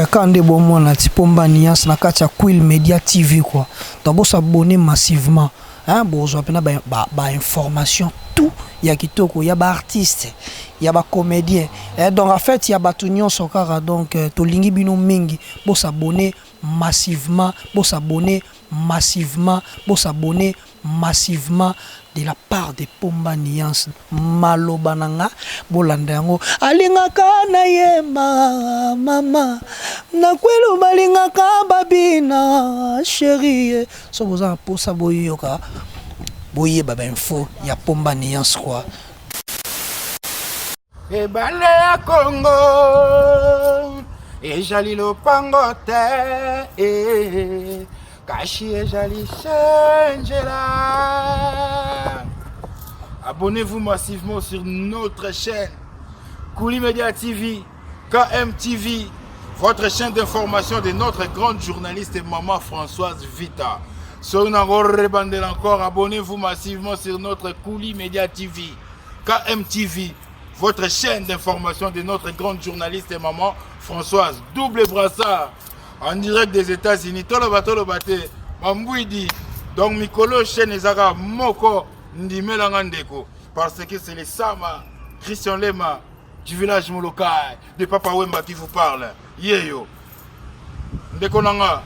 Quand on bon na tipomba niance na katia Kouly Media TV quoi. Donc s'abonner massivement. Hein, bon je appelle ba information tout il y a kitoko, il y a ba artiste, il y a ba comédien. Et donc en fait il y a ba tunion sokara donc to lingi bino mingi pour s'abonner massivement, pour s'abonner massivement, pour s'abonner massivement de la part de Pomba Niance malobananga bolandango alingaka na yema mama na kwelo balingaka babina chérie so boza posa boyoka boye baba info ya Pomba Niance quoi e bale ya Congo e jali lopango te e Kashi et Jali Changela. Abonnez-vous massivement sur notre chaîne Kouly Media TV, KMTV, votre chaîne d'information de notre grande journaliste et maman Françoise Vita. Encore, abonnez-vous massivement sur notre Kouly Media TV, KMTV, votre chaîne d'information de notre grande journaliste et maman Françoise. Double brassard. En direct des États-Unis, tout le bateau, Mambouidi, donc Mikolo chaîne Ezara Moko Ndimelangandeko, parce que c'est les Sama, Christian Lema, du village Molokai, de Papa Wemba qui vous parle. Yeyo. Ndekonanga,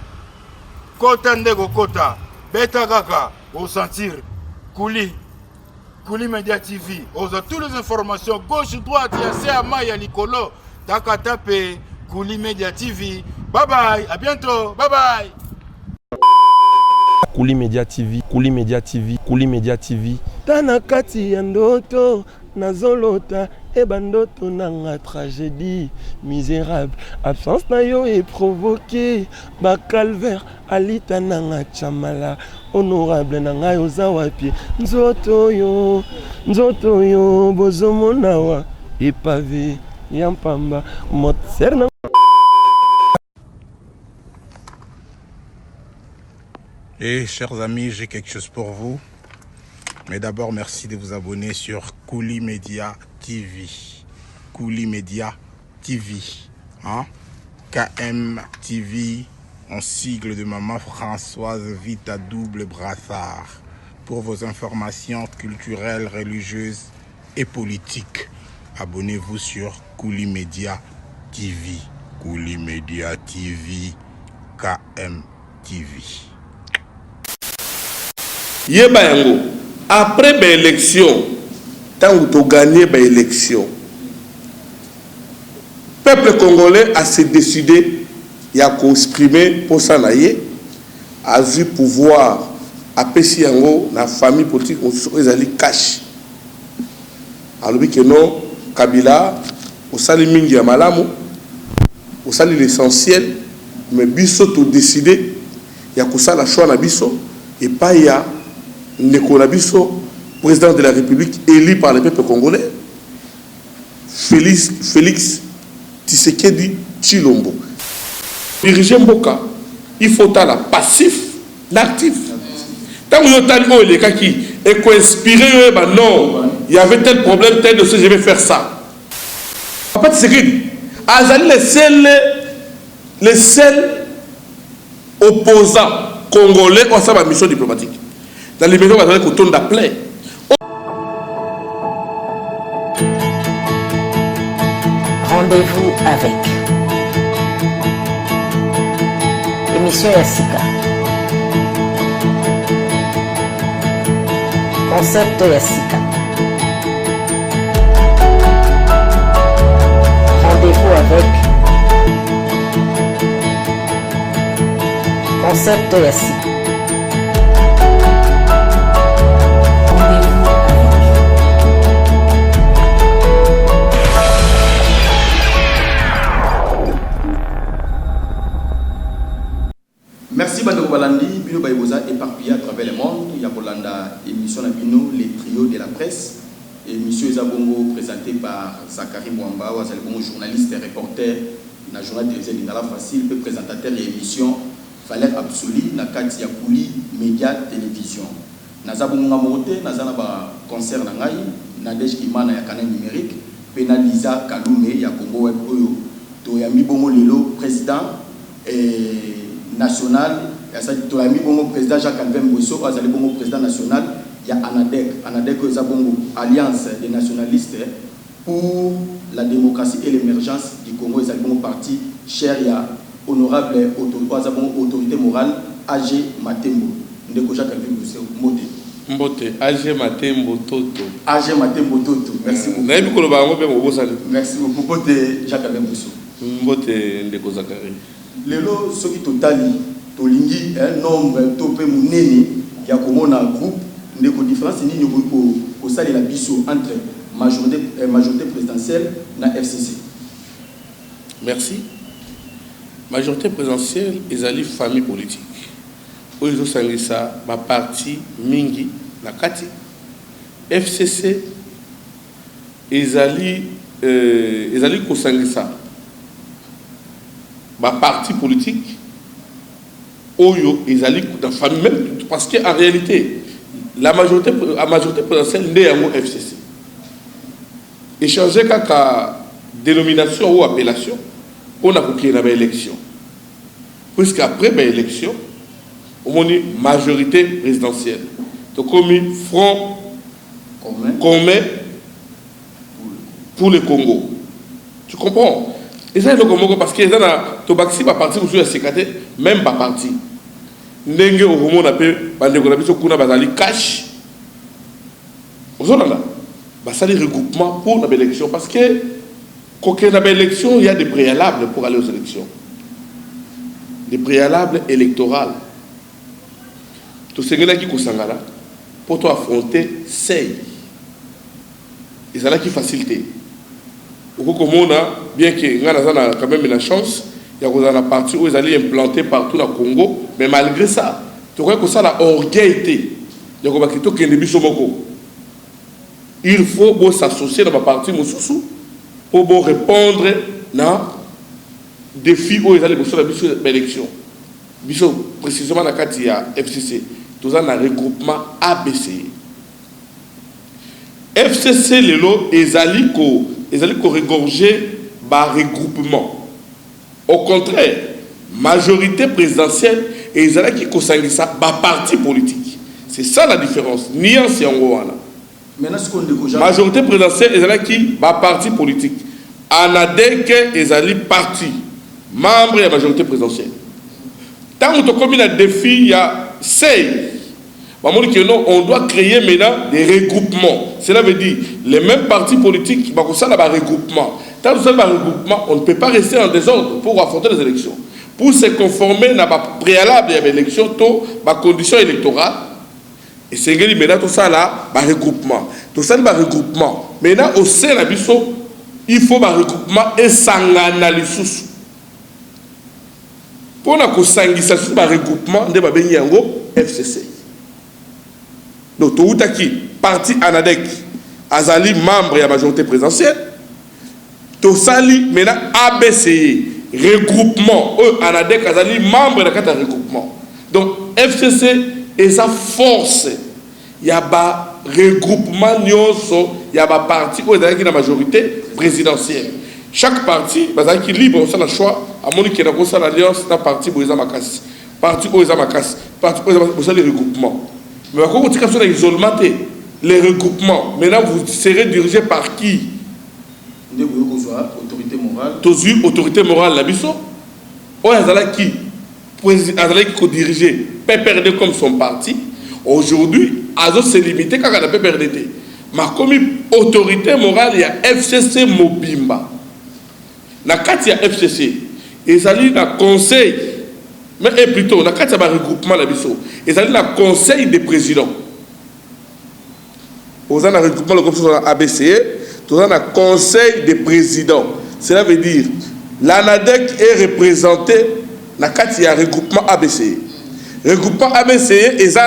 Kota Ndego Kota, Beta Kaka, au sentir, Kouly Media TV, on a toutes les informations, gauche, droite, il y a Seama, il y a Nikolo, Takatape, Kouly Media TV. Bye bye, à bientôt, bye bye. Kouly Media TV, Kouly Media TV, Kouly Media TV. Tanakati yandoto, nazolota, ebandoto nanga tragédie misérable. Absence na yo est provoquée, ba calvaire alita nanga chamala. Honorable nanga yo zawapi, nzoto yo, bozomo nawa, epavé, yampamba, motser na. Et chers amis, j'ai quelque chose pour vous. Mais d'abord, merci de vous abonner sur Kouly Media TV. Kouly Media TV. Hein? KMTV, en sigle de maman Françoise Vita double brassard. Pour vos informations culturelles, religieuses et politiques. Abonnez-vous sur Kouly Media TV. Kouly Media TV. KMTV. Yeba yango après l'élection tant que tu gagné l'élection peuple congolais a se décidé il a exprimé pour ça a vu pouvoir apesi yango na famille politique ils allaient cash alors que non Kabila au sali mingi ya malamu au sali l'essentiel mais biso to décidé il y a que ça la choix na biso et pas il y a Nekonabiso, président de la République élu par le peuple congolais, Félix Tshisekedi Tshilombo. Diriger Mboka, il faut être passif, l'actif. Tant que vous avez les qui et inspiré, non, il y avait tel problème, tel dossier, je vais faire ça. Papa Tshisekedi, Azali les seuls opposants congolais ont sa mission diplomatique. Dans les maisons, on va qu'on tourne d'appel. Rendez-vous avec émission Yassika. Concept Yassika. Rendez-vous avec Concept Yassika. Merci Bandeko Balandi, Bino Baïboza éparpillé à travers le monde. Il y a Bolanda, émission à Bino, les trios de la presse. Émission Zabongo présentée par Zachary Mwamba, Bongo journaliste et reporter, dans le journal télévisé Lingala Facile, présentateur et émission Valère Absoli, na Kati ya Kouly Media Télévision. Nazabongo Ngamote, Nazana concert Nangai, Nadej Kimana ya canal numérique, Penaliza Kalume, ya Congo Web Oyo, Toyami Bongo Lelo, président. président national, il y a le président Jacques-Alvin Bosso, il y a le président national, il y a ANADEC, Alliance des nationalistes pour la démocratie et l'émergence du Congo, il y a le parti cher, il y a honorable autorité morale, AG Matembo. Ndeko Jacques-Alvin Bosso, Moté. Mbote, AG Matembo Toto. AG Matembo Toto, merci beaucoup. Merci beaucoup, Mbote Jacques-Alvin Bosso. Mbote Ndeko Zakari. Lelo, ce qui totali, tolingi, un nombre, topé mounene, qui a comme un groupe, ndeko différence, ni au salle la biso entre majorité présidentielle et FCC. Merci. Majorité présidentielle, ils allaient famille politique. Où ils ont sangé ça, ma partie Mingi, la Kati. FCC, ils allaient sangé ça. Ma parti politique, Oyo, ils allaient dans la famille même, parce qu'en réalité, la majorité présidentielle n'est pas FCC. Échanger qu'à dénomination ou appellation, on a pour qu'il y ait une élection. Puisqu'après l'élection, on a une majorité présidentielle. Donc, on a un front commun pour le Congo. Tu comprends? Et ça, parce que Tobaxi va partir pour le même pas parti. Ndenge au moment on appelle Bandeko cash. Vous avez un regroupement pour l'élection parce que quand il y a une élection, il y a des préalables pour aller aux élections. Des préalables électoraux. Tout ce qui est pour toi affronter, c'est. Et c'est là qui facilite. Bien qu'il y ait quand même une chance, il y a une partie où ils allaient implanter partout dans le Congo, mais malgré ça, tu vois que ça a orgueillité. Il faut s'associer dans la partie Moussoussou pour répondre aux défis où ils allaient sur l'élection. Précisément dans le cas FCC, tout ça a un regroupement ABC. FCC, ils allaient regorger par regroupement. Au contraire, majorité présidentielle, et ils allaient qui ça par parti politique. C'est ça la différence. Nuance en Rwanda. Majorité présidentielle, ils allaient qui par parti politique. ANADEC, ils allaient parti. Membre de la majorité présidentielle. Tant que tu as un défi, il y a 6. On doit créer maintenant des regroupements. Cela veut dire les mêmes partis politiques, ça a un regroupement. Tant que ça a un regroupement, on ne peut pas rester en désordre pour affronter les élections. Pour se conformer à la préalable de l'élection, à la condition électorale, et c'est maintenant tout ça là, un regroupement. Tout ça, un regroupement. Maintenant, au sein de la biso, il faut un regroupement et s'analyser. Pour la consanguisation de regroupement de FCC. Donc, tout qui parti ANADEC, Azali, membre de la majorité présidentielle, tout sali, maintenant ABCE, regroupement, ANADEC, Azali, membre de la carte de regroupement. Donc, FCC est sa force. Il y a un regroupement, il y a un parti qui est la majorité présidentielle. Chaque parti, qui est libre, on a le choix, à mon qui est dans l'alliance, c'est un parti où il y a ma casse. Parti où il y a ma casse. Parti où il y a le regroupement. Mais quand vous êtes l'isolement, les regroupements, maintenant vous serez dirigé par qui? Autorité morale. Toujours autorité morale, la biso. Ou qui dirigé PPRD comme son parti. Aujourd'hui, Azo s'est limité quand on a PPRD. Mais comme autorité morale, il y a FCC Mobimba. Dans il y a FCC. Ils allaient dans le conseil. Mais plutôt, dans il y a un regroupement, ils allaient dans le conseil des présidents. Vous avez un regroupement comme ABCE, vous avez un conseil des présidents. Cela veut dire l'ANADEC est représenté dans il y a un regroupement ABCE. Regroupement ABCE, ils ont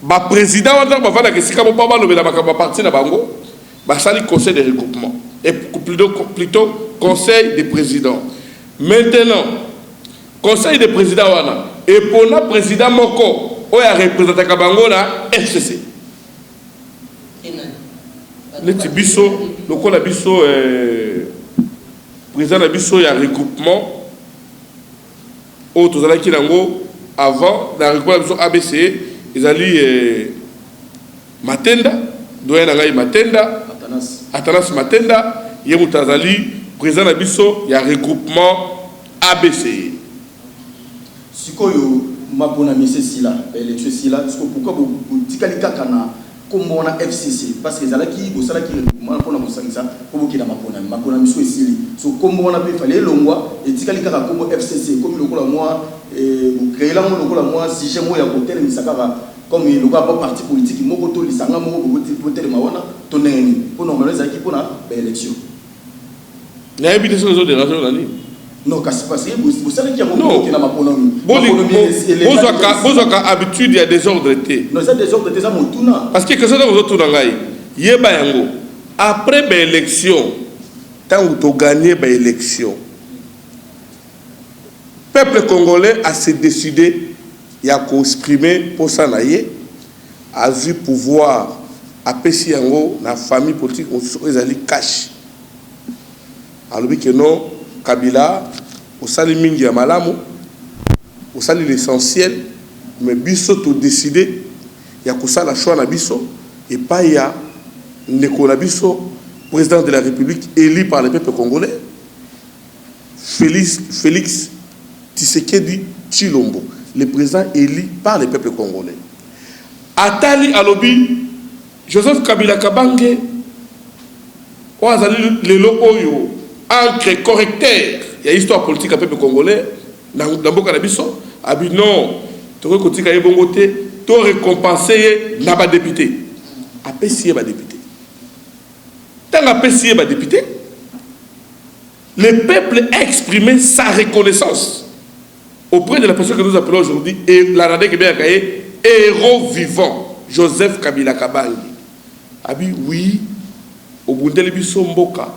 un président, ils ont un parti dans le conseil des regroupements. Et plutôt conseil des présidents. Maintenant, conseil des présidents, et pour le président Moko, il y a un représentant Kabangola, FCC. Le président de Bisso, il y a un regroupement au tozalaki nango avant dans la récupération ABC ils allaient Matenda doyen ngai Matenda Atanas Matenda yemu tazali président na biso ya regroupement ABC sikoyo mapona mise sila élection sila siko pourquoi vous tikali kaka na kombo na FCC parce que zalaki bosalaki regroupement pona mosangisa pour ki na mapona miso esili so kombo na pe fallait longwa et tikali kaka kombo FCC comme lokola moi vous créez la mo lokola moi si j'ai moi ya côté misaka comme le gars parti politique moko to lisanga moko voter mawana to neni pour normalement zaki pona élection na habité sur les autres raisons là ni non kasi parce que vous savez qu'il y a beaucoup qui na mapona bozaka habitude il y a des ordres été non ça des ordres déjà motuna parce que ça dans autres ngai yeba yango après l'élection tant que tu gagner l'élection peuple congolais a se décidé il a exprimé pour ça naie a vu pouvoir apesi yango na famille politique ils allaient cash alors que non Kabila au sali mingi ya malamu au sali l'essentiel mais biso to décidé ya kosala choix na biso et pas ya ndeko na biso président de la République élu par le peuple congolais Félix Tshisekedi Tshilombo le président élu par le peuple congolais atali alobi Joseph Kabila Kabange wazali lelo oyo encre correcteur il y a histoire politique à peuple congolais dans mboka na biso abi non to ko tika ebongo te to récompenser na ba député apesi ba député tant apesi ba député le peuple a exprimé sa reconnaissance auprès de la personne que nous appelons aujourd'hui et la radé que bien caillé héros vivant Joseph Kabila Kabange abi oui au bundeli biso mboka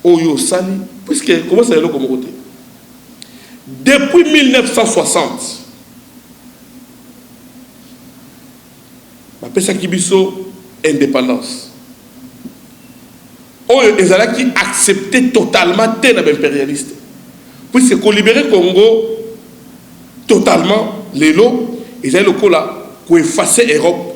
Oyo Sali, puisque comment ça est là comme côté depuis 1960, ma pesa kibiso indépendance. Oyo ezala qui accepté totalement tel impérialiste, puisque qu'on libérer Congo totalement les lots, ils allaient le coup là pour effacer l'Europe.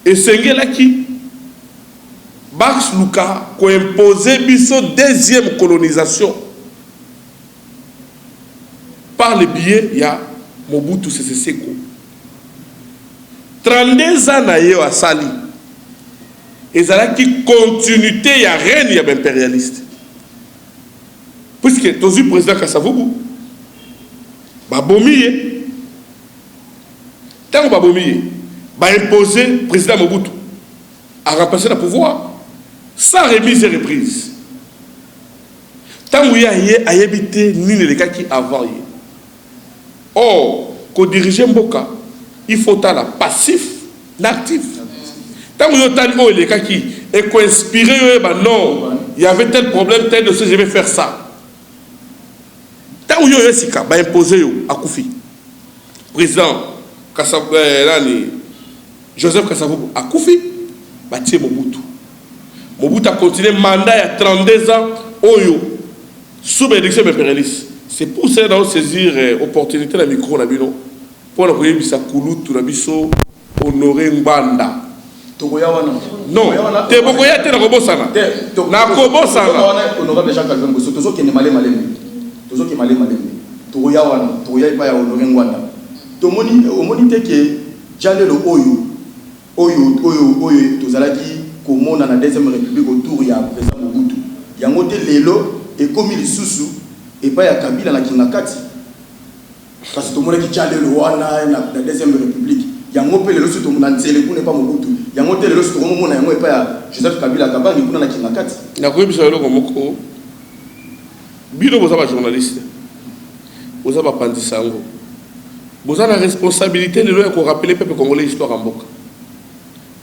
Et c'est qui Bax Luka qui a imposé une deuxième colonisation par le biais de Mobutu Sese Seko. 32 ans à Sali. Et c'est qui continuité il y a rien il impérialiste. Puisque tous le président Kasavubu Babomiye tant que Babomiye va imposer le président Mobutu à remplacer le pouvoir sans remise et reprise. Tant qu'il y a habité ni les cas qui avant. Or, pour diriger Mboka, il faut être passif, l'actif. Tant qu'il y a les cas qui est inspiré, non, il y avait tel problème, tel de ce, je vais faire ça. Tant qu'il y a un cas, va imposer à Koufi. Président Joseph Kasavubu a Koufi, Batie Mobutu. Mobutu a continué le mandat il y a 32 ans, Oyo, sous bénédiction impérialiste. C'est pour ça qu'on saisir l'opportunité de la micro, pour la bisa Kouloutou, la biso, honorer Mbanda. Non, te bokoya te na kobosana. Na kobosana. Honorable Jean Calvin Bosso, tozo ki ne malé malé. Tozo ki malé malé. Togoya wana, togoya ipa ya honorer Mbanda. Omoni te ke jalelo oyo tozalaki komona na deuxième république autour ya président Mobutu yango te lelo et comme il susu et pas ya Kabila na kingakati parce que tout le monde qui jalelo wana na deuxième république yango pe lelo surtout na nzele kuna pas Mobutu yango te lelo surtout mona yango et pas ya Joseph Kabila Kabange kuna na kingakati na koyebisa lelo komoko bino boza ba journaliste boza ba pandisango. Vous avez la responsabilité de rappeler le peuple congolais l'histoire en Boka.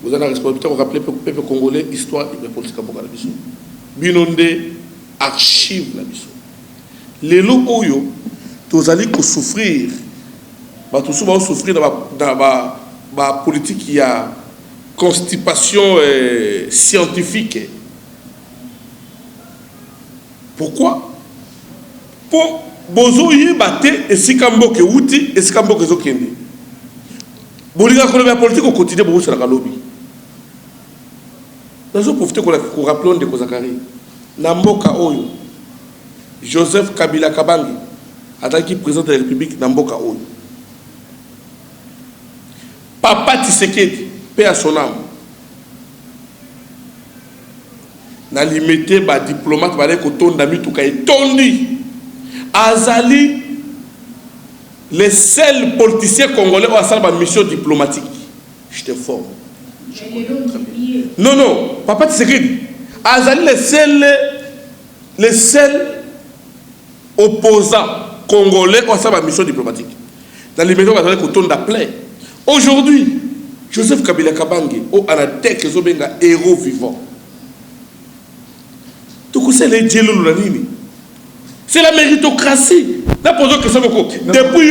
Vous avez la responsabilité de rappeler le peuple congolais l'histoire et la politique en Boka. Binonde archive la biso. Les locaux, tous allez souffrir. Tous souvent souffrir dans la politique qui a constipation scientifique. Pourquoi? Pour bozo yebate et si kamboke wuti et si kamboke zo kende. Bolinga ko la politique au quotidien bozo la kalobi. Nous avons profité pour rappeler de Kozakari. Namboka Oyo, Joseph Kabila Kabangi, en tant que président de la République, Namboka Oyo. Papa Tshisekedi, paix à son âme. N'a limité ba diplomate ba ko tonda mi tuka tondi. Azali les seuls politiciens congolais ont sa mission diplomatique. Je t'informe. Non, non, Papa Tshisekedi. Azali les seuls opposants congolais ont sa mission diplomatique. Dans les médias, on va dire d'appel. Aujourd'hui, Joseph Kabila Kabange, au Anadek, les héros vivants. Tout c'est les dieux. C'est la méritocratie. Depuis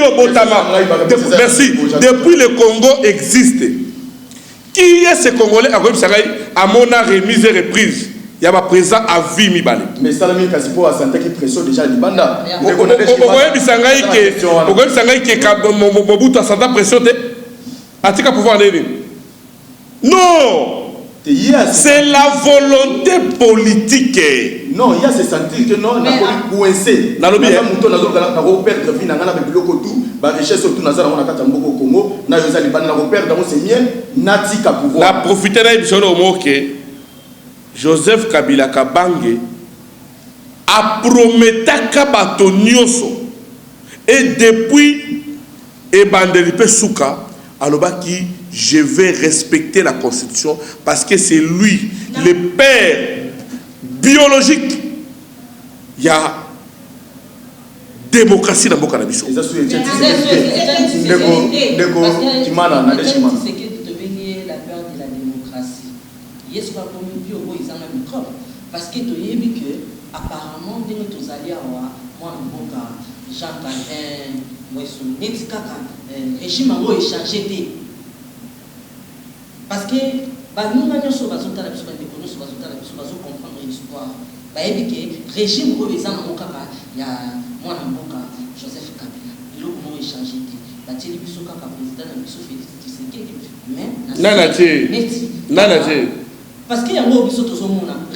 merci. Depuis le Congo existe. Qui est ce Congolais à mon remise et reprise? Il y a ma présent à vie mi balé. Mais Salami Kasipo a senti qu'il pression déjà Libanda. Mobutu a senti pression de Atika pouvoir aller. Non. C'est la volonté politique. Non, il y a ce senti que non, on a coincé. La profiter que Joseph Kabila Kabange a promis Kabato Nyoso et depuis Ebandelipe Souka alobaki je vais respecter la constitution parce que c'est lui le père biologique. Il y a démocratie dans Boka Nabiso. Parce que tu as vu que apparemment nous allés moi Jean Calvin, moi régime a échangé parce que nous avons comprendre l'histoire. Le régime il y a moi Joseph Kabila, il a échangé président parce qu'il y a un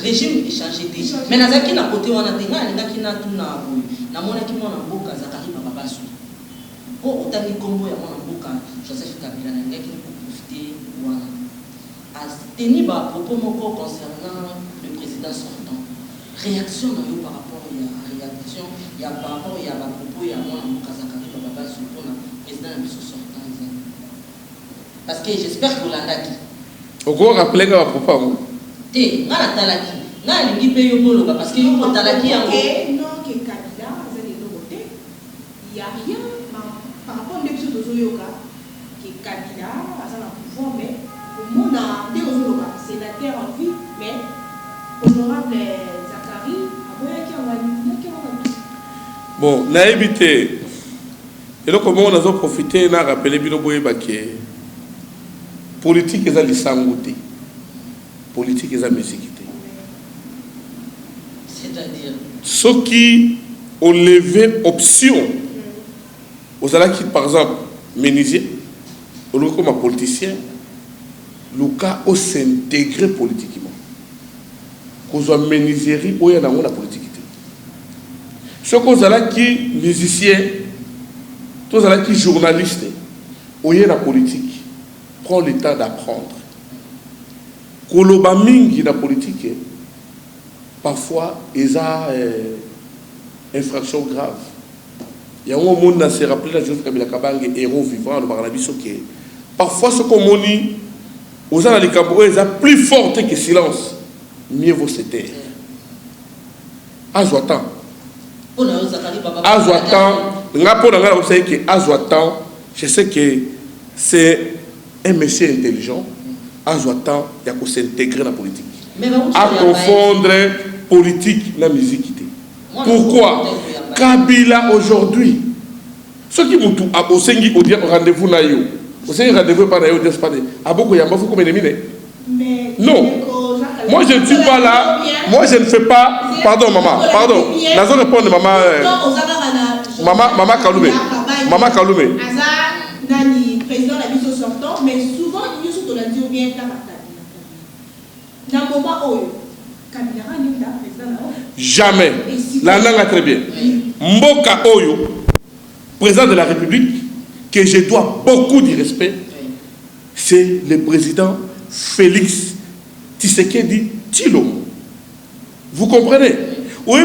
régime échangé. Mais dans le côté où on a des gens qui ont tout na mona ki mona mboka Zakari Baba Basu. Oh, autant de combo ya mona mboka Joseph Kabila na ngaki pour profiter wana. As teni ba propos moko concernant le président sortant. Réaction par rapport à la réaction, il y a par rapport à la propos ya mona mboka Zakari Baba Basu pour le président sortant. Parce que j'espère que l'andaki. Au gros rappelez que va propos. Eh, ngala talaki. Ngala lingi pe yo bolo parce que yo talaki yango. Non que Kabila azali no voter. Il y a rien par rapport à l'épisode de Zoyoka que Kabila azali pouvoir mais au monde a des Zoyoka sénateur en vie mais honorable Zakari aboya ki awali. Bon, na évité. Et donc comment on a profité na rappeler bino boye baké. Politique est à l'isangouté. Politique est à musiquité. C'est-à-dire ceux qui ont levé option aux alliés qui, par exemple, menuisier, comme un politicien, le cas où s'intégrer politiquement. Qu'on soit menuiserie ou il y a la politique. Ceux qui sont qui musiciens, tous les qui journalistes, où il y a la politique. Prends le temps d'apprendre. Koloba mingi la politique, parfois, ils ont infraction grave. Il y a un moment où on s'est rappelé la Joseph Kabila Kabange, héros vivant, le Baranabiso qui est. Parfois, ce qu'on dit, aux gens les Cambodgiens, ils sont plus forts que silence. Mieux vaut se taire. Azoatan. Azoatan, je sais que c'est un monsieur intelligent. Azoatan, il y a qu'on s'intégrer dans la politique. À confondre politique et la musique. Pourquoi Kabila aujourd'hui, ceux qui m'ont tout rendez-vous na yo, rendez-vous pas na yo, à beaucoup il y a beaucoup comme ennemi. Non, moi je ne suis pas là, moi je ne fais pas pardon, maman, pardon. Nazo répondre, maman Kaloumé. Maman Kaloumé. Nani président la mission sortant, mais souvent nous sommes dans la dire bien dans le moment où jamais. La langue a très bien. Mboka Oyo, président de la République, que je dois beaucoup de respect, c'est le président Félix Tshisekedi Tshilombo. Vous comprenez? Oui,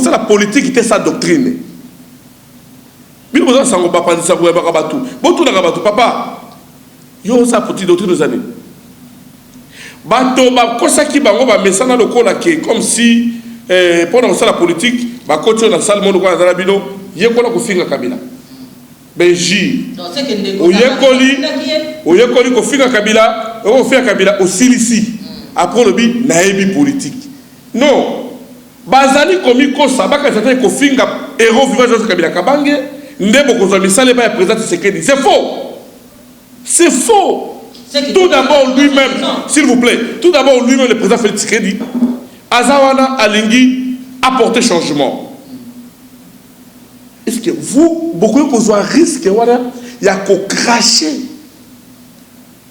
la politique était sa doctrine. Papa, yo sa petite doctrine nos années. Bato ba kosaki bango ba mesana lokola ke comme si pendant ça la politique ba kocho na salle monde kwa zala bino yekola ko finga Kabila. Benji. Oyekoli ko finga Kabila, o finga Kabila au silisi. Après le bi naebi politique. Non. Bazali komi ko sabaka tata ko finga héros vivant de Kabila Kabange, ndebo ko zomisale ba président Tshisekedi. C'est faux. C'est faux. Tout d'abord lui-même, s'il vous plaît, tout d'abord lui-même, le président Félix Tshisekedi, Azawana Alingui apporter changement. Est-ce que vous, beaucoup de vous avez un risque, il y a qu'à cracher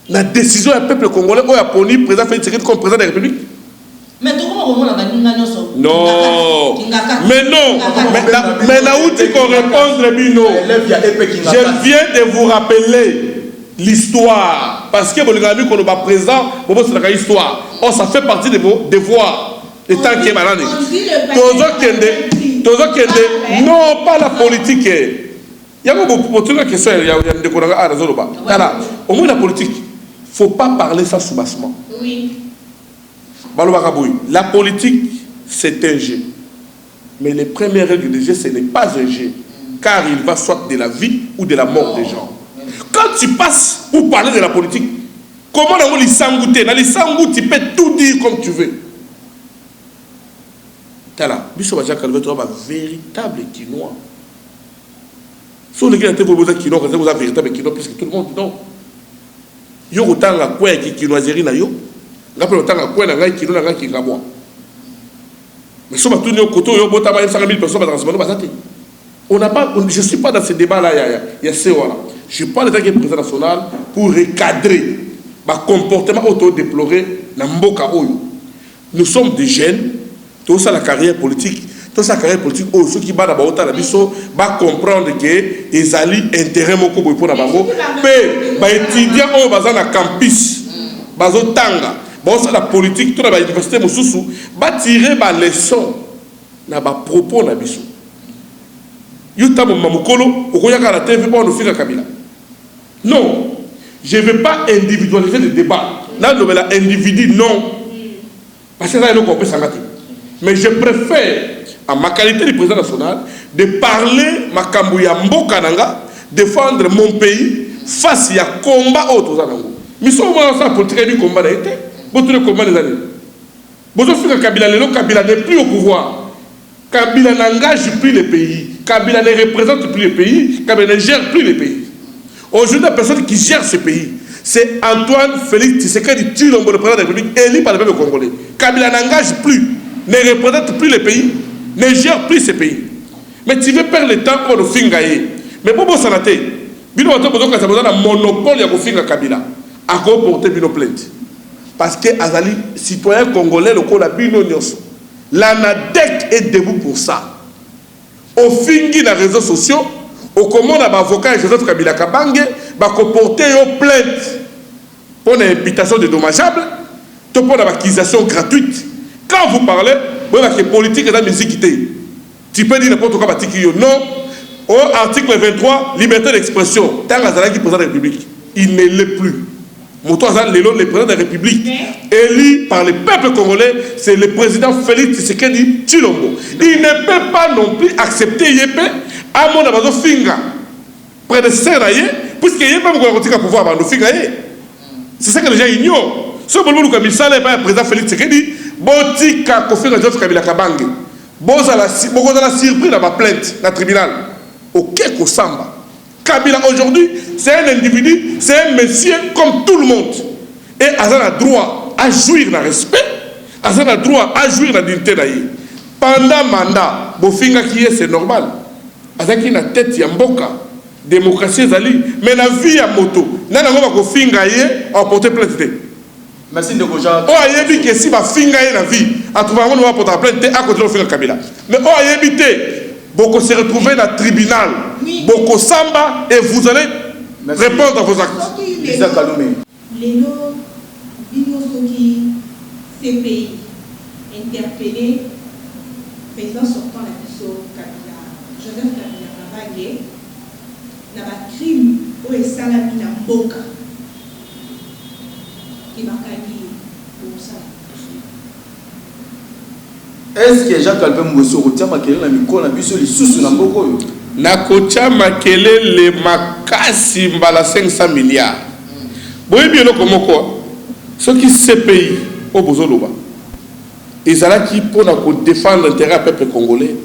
la décision du peuple congolais où il y a poni le président Félix Tshisekedi comme président de la République? Mais non, mais non, mais là où tu peux répondre, Bino, je viens de vous rappeler l'histoire, parce que vous avez qu'on est présent, c'est l'histoire. Oh, ça fait partie de vos devoirs. Le temps qui est malade. Non, pas la politique. Il y a beaucoup de questions. Il y a des questions. Au moins la politique, il ne faut pas parler ça sous-bassement. Oui. La politique, c'est un jeu. Mais les premières règles du jeu, ce n'est pas un jeu. Car il va soit de la vie ou de la mort des gens. Quand tu passes pour parler de la politique, comment on les sangouter? Dans les sangouts, tu peux tout dire comme tu veux. Tala, Bissot Baja Calvé, tu as un véritable quinois. Si on est un véritable quinois, vous avez un véritable quinois, puisque tout le monde dit non. Yo autant la quoi qui quinoiserie na yo, rappelle autant la quoi na quinois na qui gabois. Mais si on va tourner au côté, yo bota 500 000 personnes dans ce monde, on n'a pas, je ne suis pas dans ce débat-là, il y a ce voilà. Je parle de tant que président national pour recadrer le comportement autodéploré dans Mboka Oyo. Nous sommes des jeunes, tout ça la carrière politique, ceux qui battent dans la biso, va comprendre que les alliés intérêt moko pour la bango, mais étudiants au bazar na campus, bazo tanga, bon ça la politique, tout la université mususu, va tirer ba leçon na ba propos na biso. Yuta mamukolo, okoyaka la TV pour nous faire Kabila. Non, je ne veux pas individualiser le débat. Là, nous avons individu, non. Parce que là, il y a mais je préfère, à ma qualité de président national, de parler ma Kambouya Mbokananga, défendre mon pays face à combat autre. Mais si on voit ça pour tirer du combat, pour tirer le combat des années. Kabila n'est plus au pouvoir. Kabila n'engage plus le pays. Kabila ne représente plus le pays. Kabila ne gère plus le pays. Aujourd'hui, la personne qui gère ce pays, c'est Antoine Félix Tshisekedi Tshilombo, le président de la République, élu par le peuple congolais. Kabila n'engage plus, ne représente plus le pays, ne gère plus ce pays. Mais tu veux perdre le temps pour le fingayer. Mais pour vous sanater, Bino Wato Bozo Kasa Bozo a un monopole de finga Kabila. À quoi porter Bino plainte? Parce que Azali, citoyen congolais, le Kola Bino Nyoso. L'ANADEC est debout pour ça. Au fingi dans les réseaux sociaux, au comment on a avocat Joseph Kabila Kabange va porter une plainte pour une imputation dédommageable, pour une accusation gratuite. Quand vous parlez, vous avez que politique et la musique. Tu peux dire n'importe quoi, non. Au article 23, liberté d'expression. Tant que qui président de la République, il ne l'est plus. Le président de la République, élu par le peuple congolais, c'est le président Félix Tshisekedi Tshilombo. Il ne peut pas non plus accepter Yépé à mon abazo finga. Près de Serraye, puisque Yépé va pouvoir avoir nos finga. C'est ça que les gens ignorent. Ce que nous avons dit, c'est le président Félix Tshisekedi, Botika Kofinga Joseph Kabila Kabange. Bon, ça l'a surpris dans ma plainte, dans le tribunal. Au Keko Samba. Kabila aujourd'hui, c'est un individu, c'est un monsieur comme tout le monde. Et Azan a droit à jouir d'un respect, aza na droit à jouir la dignité na ye pendant mandat bofinga qui est c'est normal azaki na tête ya mboka démocratie ezali mais na vie ya moto nana ngoma ko finga ye a porter plainte. Merci de Goja. Oh ayebi que si ba finga ye na vie a trouvé on va porter plainte à côté de finga Kabila mais oh ayebi te boko se retrouver dans tribunal boko samba et vous allez répondre à vos actes. Lisa Kaloumé. Les lots Binosoki CPI interpellé président sortant la Bisso Kabila Joseph Kabila Kabange na ba crime o esalami na mboka qui bakaki pour ça. Est-ce que Jacques Albert Mbosso retient makele na mikolo na biso lisusu na mboka oyo? Na kocha makele le makasi mbala 500 milliards. Boye bien moko ce qui CPI au bozoloba. Ezala qui pour na ko défendre l'intérêt du peuple congolais.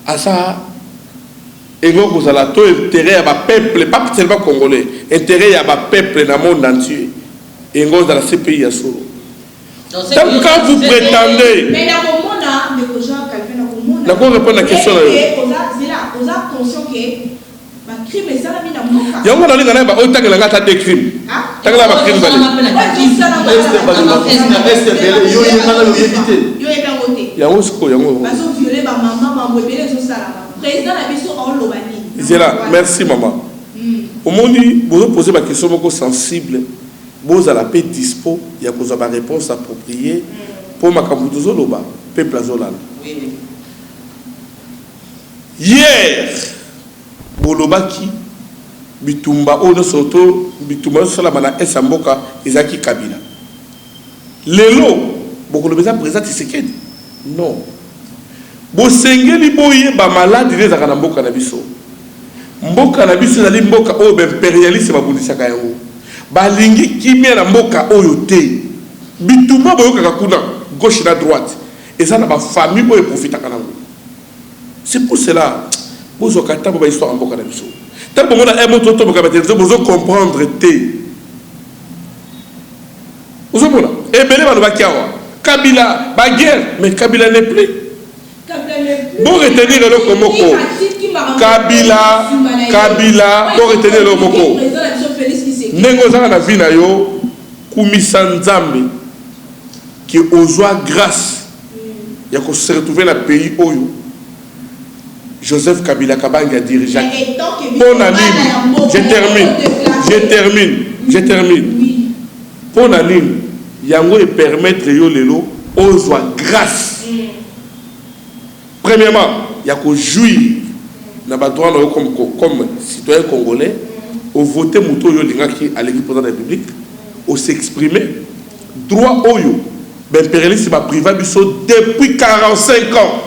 Asa ego kozala to intérêt ya ba peuple pas seulement congolais, intérêt ya ba peuple dans le monde entier. Ego dans la CPI ya solo. Donc quand vous prétendez mais na komona mais ko Jean Calvin na komona na ko répondre à la question là. On a conscient que ba crime esalami na mboka. Yango na linga na ba otangela ngata de crime. Tangela ba crime bale. Yo yekana yo éviter. Yo ekangote. Yango siko yango. Baso violer ba maman ba mbebele so sala. Président na biso en lobani. Zela, merci maman. Au monde vous posez ma question beaucoup sensible. Vous à la paix dispo, il y a besoin de réponse appropriée pour ma cambudozo loba, peuple azolan. Hier, Bolobaki, Bitumba, Ono Soto, Bitumba, Salamana, Esamboka, Ezaki Kabila. Lelo, beaucoup de gens présentent Tshisekedi. Non. Bosengeli boye ba malade les akana mboka na biso. Mboka na biso na mboka o be impérialiste ba bundisaka yango. Balingi kimia na mboka oyo te. Bitumba boyoka kakuna gauche na droite. Et ça na ba famille boye profitaka nango. C'est pour cela bozo kata ba histoire mboka na biso. Tant bon na emoto to boka ba bozo comprendre te. Bozo mona e belé ba ba kiawa. Kabila ba guerre mais Kabila n'est plus. Bon retenir le komoko. Kabila, bon retenir le komoko. Nengo zanga na vina yo kumisa nzambe qui ozwa grâce ya ko se retrouver na pays oyo Joseph Kabila Kabange a dirigé. Pour Nalim, je termine. Pour Nalim, yango et permettre yo lelo ozwa grâce. Premièrement, il y a qu'au jouir comme citoyen congolais, au voter Mouto Yolingaki à l'équipe président de la République, au s'exprimer, droit au yo, l'impérialisme a privé depuis 45 ans.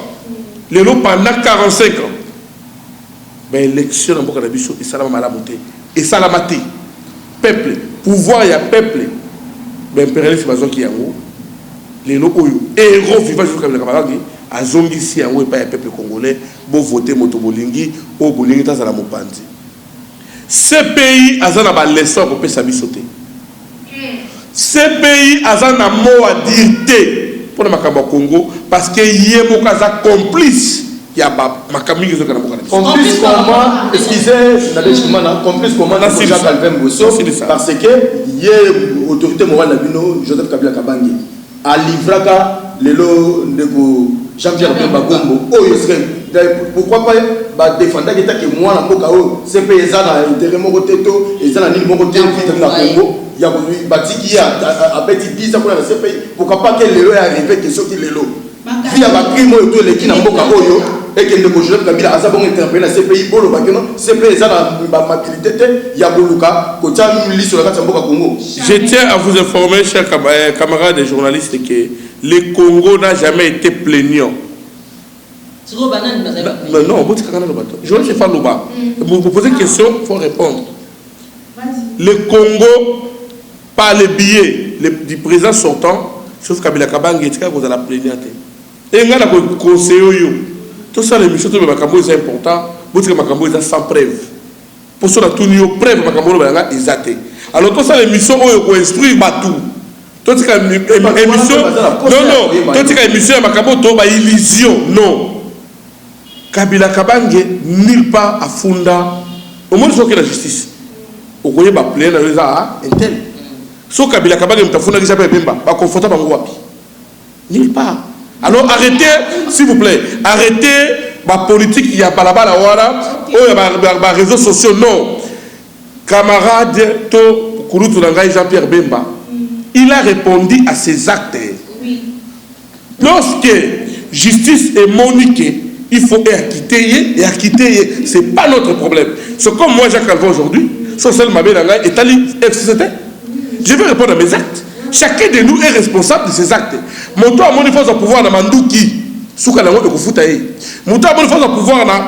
Les lots pendant 45 ans. Mais l'élection dans le Bisso, et ça l'a monté. Et ça l'a maté. Peuple, pouvoir, il y a peuple. L'impérialisme a qui est en haut. Les lots au yo, héros vivants jusqu'à la camarade. Azongi si yango epa ya peuple congolais bo voter moto bolingi o bolingi ta zala mopanzi. Ce pays azana ba leçon ko pesa bisote. Ce pays azana mot à dire te pour makambo Congo parce que yemo kaza complice ya ba makambi zo kana mokana. Complice comment excusez na bechimana complice comment na Jacques Albert Mbosso parce que yé autorité morale na bino Joseph Kabila Kabange a livraka lelo ndeko Jean-Pierre Bagombo, pourquoi pas défendre que moi, la Boka, c'est pays à intérêt mon côté, et ça n'a ni mon côté, Congo, il y a bâti qui a petit 10 ans pour ce pays, pourquoi pas que l'élo est arrivé, que ce qui l'élo. Il y a un crime autour de qui n'a Boka, et que le Joseph Kabila a sabon interpellé dans ce pays, pour le Bakeno, c'est pays à la maturité, il y a Boluka, Kocha, Mili sur la carte Boka Congo. Je tiens à vous informer, chers camarades et journalistes, que le Congo n'a jamais été plaignant. Mais non, je vais faire le bas. Vous posez une question, il faut répondre. Le Congo, par le biais du président sortant, sauf Kabila Kabange, il y a la plaignante. Et il y a un conseil. Tout ça, les missions de Makambo, c'est important. Vous savez que Makambo est sans preuve. Pour cela, tout le monde preuve Makambo est exact. Alors, tout ça, les missions, il faut instruire tout. totika émission non totika émission ya makambo to ba illusion non Kabila Kabange nulle part afunda au moins sur la justice au koye ba plaire na za intel so Kabila Kabange mtafuna kisha pe Bemba ba confortable bango wapi nulle part. Alors arrêtez s'il vous plaît, arrêtez ma politique il y a balabala wala oh il y a réseaux sociaux non camarade to Kouroutou Nangai Jean-Pierre Bemba il a répondu à ses actes. Oui. Lorsque justice est moniquée, il faut acquitter et acquitter, ce n'est pas notre problème. C'est comme moi, Jacques Calvin aujourd'hui, Social Mabé Nangai est allé FCCT. Je vais répondre à mes actes. Chacun de nous est responsable de ses actes. Mon toit, mon force à pouvoir dans Mandouki, Souka Nango de Koufutaye. Mon toit, mon force à pouvoir dans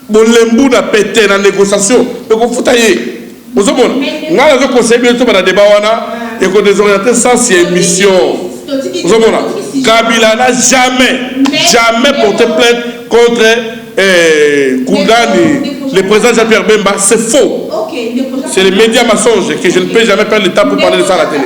Bolembu, dans Pété, dans la négociation, de Koufutaye. Vous savez, on a le conseil de tout le débat. Et qu'on désoriente sans ces émissions. Kabila n'a jamais porté plainte contre Koundani, le président Jean-Pierre Bemba. C'est faux. C'est les médias mensonges que je ne peux jamais perdre le temps pour parler de ça à la télé.